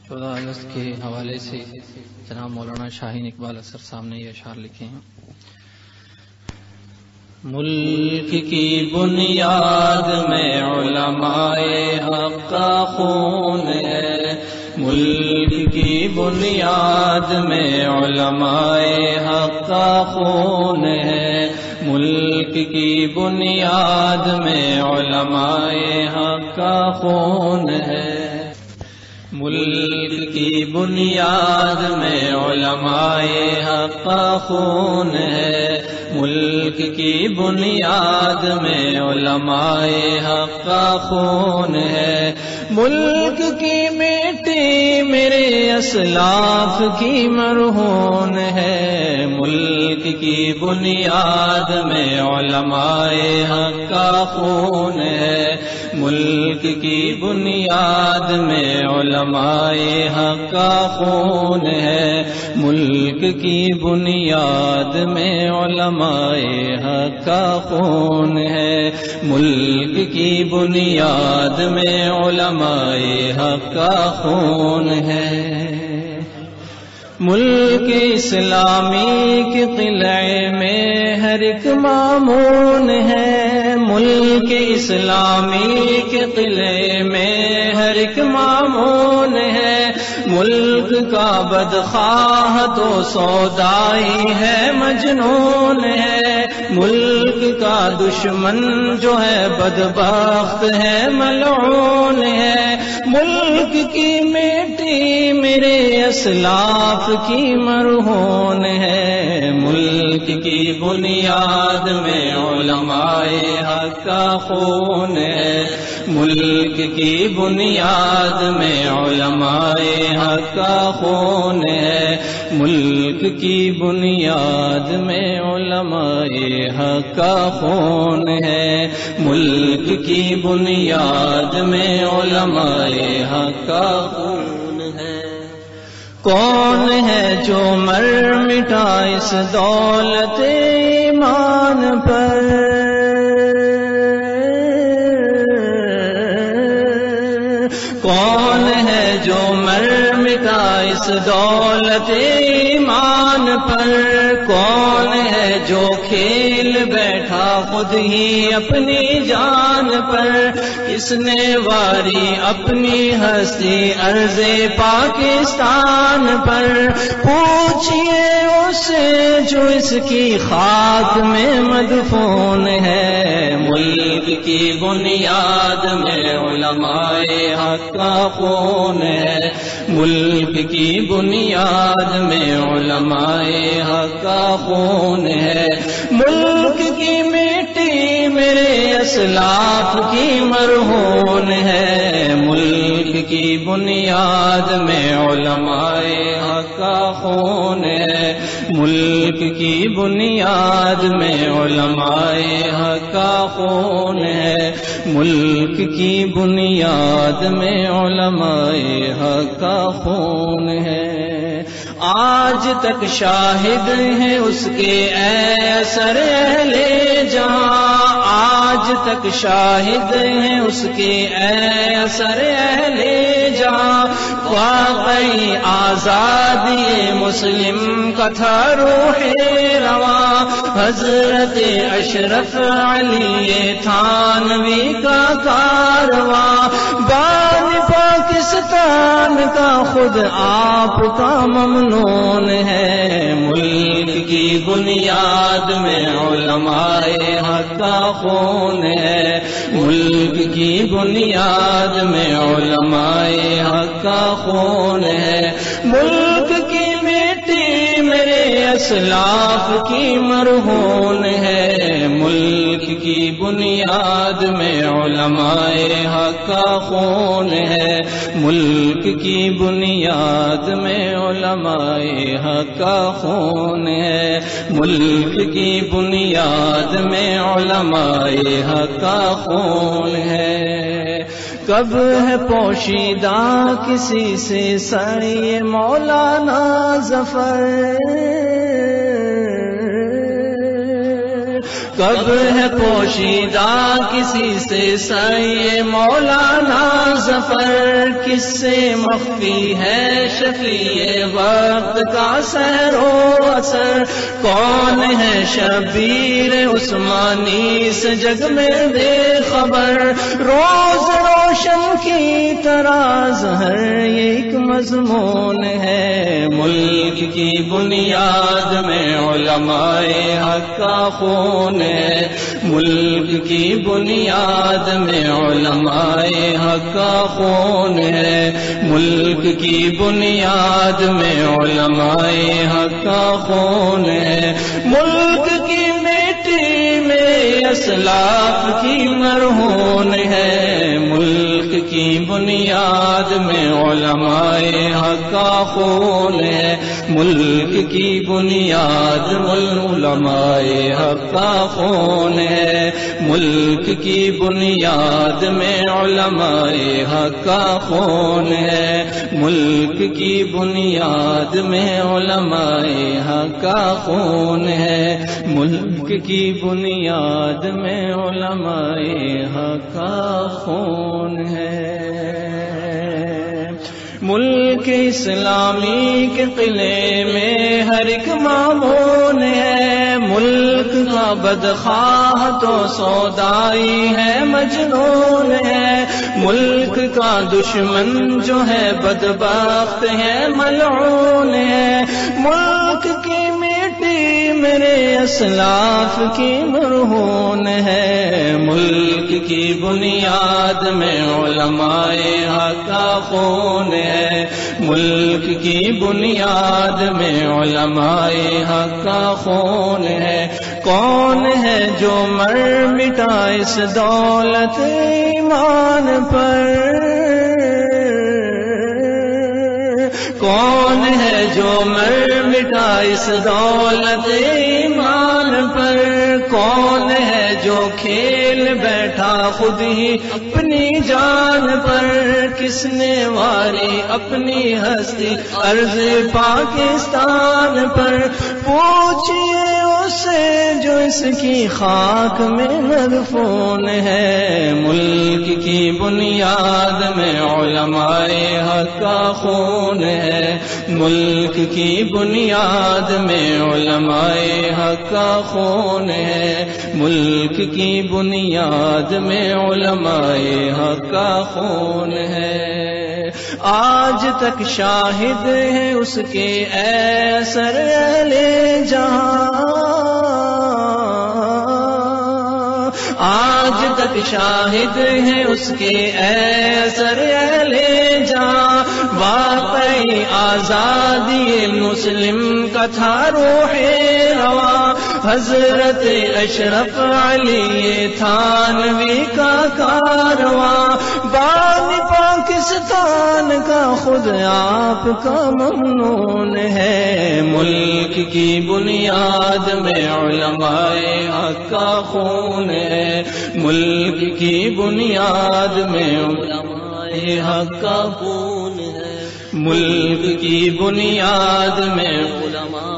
14 اگست کے حوالے سے جناب مولانا شاہین اقبال اثر صاحب نے یہ اشعار لکھے ہیں۔ ملک کی بنیاد میں علماء حق کا خون ہے، ملک کی بنیاد میں علماء حق کا خون ہے، ملک کی بنیاد میں علماء حق کا خون ہے، ملک کی بنیاد میں علماء حق کا خون ہے، ملک کی بنیاد میں علماء حق کا خون ہے، ملک کی مٹی میرے اسلاف کی مرہون ہے، ملک کی بنیاد میں علماء حق کا خون ہے، ملک کی بنیاد میں علماء حق کا خون ہے، ملک کی بنیاد میں علماء حق کا خون ہے، ملک کی بنیاد میں علماء حق کا خون ہے، ملک اسلامی کے قلعے میں ہر ایک مامون ہے، ملک اسلامی کے قلعے میں ہر ایک مامون ہے، ملک کا بدخواہ تو سودائی ہے مجنون ہے، ملک کا دشمن جو ہے بدبخت ہے ملعون ہے، ملک کی مٹی میرے اسلاف کی مرہون ہے، ملک کی بنیاد میں علماء حق کا خون ہے، ملک کی بنیاد میں علماء حق کا خون ہے، ملک کی بنیاد میں علماء حق کا خون ہے، ملک کی بنیاد میں علماء حق کا خون ہے، کون ہے جو مر مٹا اس دولت ایمان پر، کون ہے جو مر مٹا اس دولت ایمان پر، کون ہے جو کھیل بیٹھا خود ہی اپنی جان پر، کس نے واری اپنی ہستی عرض پاکستان پر، پوچھئے اسے جو اس کی خاک میں مدفون ہے، ملک کی بنیاد میں علماء حق کا خون ہے، ملک کی بنیاد میں علماء حق کا خون ہے، ملک کی مٹی میرے اسلاف کی مرہون ہے، ملک کی بنیاد میں علماء حق کا خون ہے، ملک کی بنیاد میں علماء حق کا خون ہے، ملک کی بنیاد میں علماء حق کا خون ہے، آج تک شاہد ہیں اس کے اثر اہل جہاں، آج تک شاہد ہیں اس کے اثر اہل جہاں، واقعی آزادی مسلم کا تھا روح رواں، حضرت اشرف علی تھانوی کا کارواں، بان پاکستان کا خود آپ کا ممنون ہے، ملک کی بنیاد میں علماء حق کا خون ہے، ملک کی بنیاد میں علماء حق کا خون ہے، ملک کی مٹی میرے اسلاف کی مرہون ہے، ملک کی بنیاد میں علماء حق کا خون ہے، ملک کی بنیاد میں علماء حق کا خون ہے، ملک کی بنیاد میں علماء حق کا خون ہے، کب ہے پوشیدہ کسی سے سر یہ مولانا ظفر، کب ہے پوشیدہ کسی سے سعی مولانا ظفر، کس سے مخفی ہے شفیع وقت کا سیر و اثر، کون ہے شبیر عثمانی سے جگ میں بے خبر، روز روشن کی طرح ظہر یہ ایک مضمون ہے، ملک کی بنیاد میں علماء حق کا خون ہے، ملک کی بنیاد میں علماء حق کا خون ہے، ملک کی بنیاد میں علماء حق کا خون ہے، ملک کی مٹی میں اسلاف کی مرہون ہے، ملک کی بنیاد میں علماء حق کا خون ہے، ملک کی بنیاد علماء حق کا خون ہے، ملک کی بنیاد میں علماء حق کا خون ہے، ملک کی بنیاد میں علماء حق کا خون ہے، ملک کی بنیاد میں علماء حق کا خون ہے۔ ملک اسلامی کے قلعے میں ہر ایک معمون ہے، ملک کا بدخواہ تو سودائی ہے مجنون ہے، ملک کا دشمن جو ہے بدبخت ہے ملعون ہے، ملک کی مٹی میرے اسلاف کی مرہون ہے، ملک کی بنیاد میں علماء حق کا خون ہے، ملک کی بنیاد میں علماء حق کا خون ہے، کون ہے جو مر مٹا اس دولت ایمان پر، کون ہے جو مر مٹا اس دولت ایمان پر، کون ہے جو کھیل بیٹھا خود ہی اپنی جان پر، کس نے واری اپنی ہستی عرض پاکستان پر، پوچھئے اسے جو اس کی خاک میں مدفون ہے، ملک کی بنیاد میں علماء حق کا خون ہے، ملک کی بنیاد میں علماء حق کا خون ہے، ملک کی بنیاد میں علماء حق کا خون ہے، آج تک شاہد ہے اس کے اثر اہل جہاں، آج تک شاہد ہے اس کے اثر اہل جہاں، واقعی آزادی مسلم کا تھا روح رواں، حضرت اشرف علی تھانوی کا کارواں، بانی پاکستان کا خود آپ کا ممنون ہے، ملک کی بنیاد میں علماء حق کا خون ہے، ملک کی بنیاد میں علماء حق کا خون ہے، ملک کی بنیاد میں علماء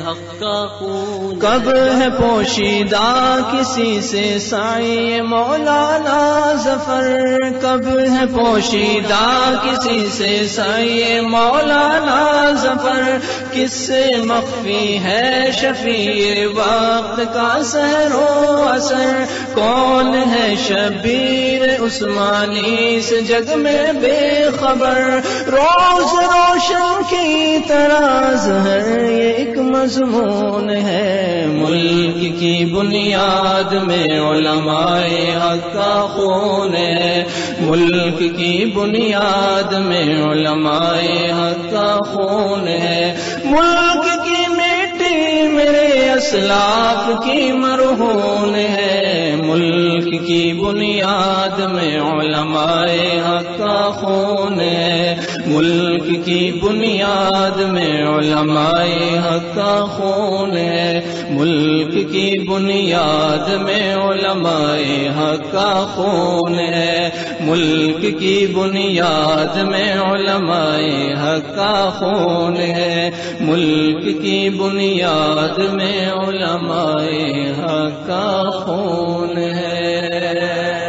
حق کا خون، کب ہے پوشیدہ کسی سے سعی مولانا ظفر، کب ہے پوشیدہ کسی سے سعی مولانا ظفر، کس سے مخفی ہے شفیع وقت کا سحر و اثر، کون ہے شبیر عثمانی سے جگ میں بے خبر، روز روشن کی طرح ظہر یہ ایک مضمون ہے، ملک کی بنیاد میں علماء حق کا خون ہے، ملک کی بنیاد میں علماء حق کا خون ہے، ملک کی مٹی میرے اسلاف کی مرہون ہے، ملک کی بنیاد میں علماء حق کا خون ہے، ملک کی بنیاد میں علماء حق کا خون ہے، ملک کی بنیاد میں علماء حق کا خون ہے، ملک کی بنیاد میں علماء حق کا خون ہے، ملک کی بنیاد میں علماء حق کا خون ہے۔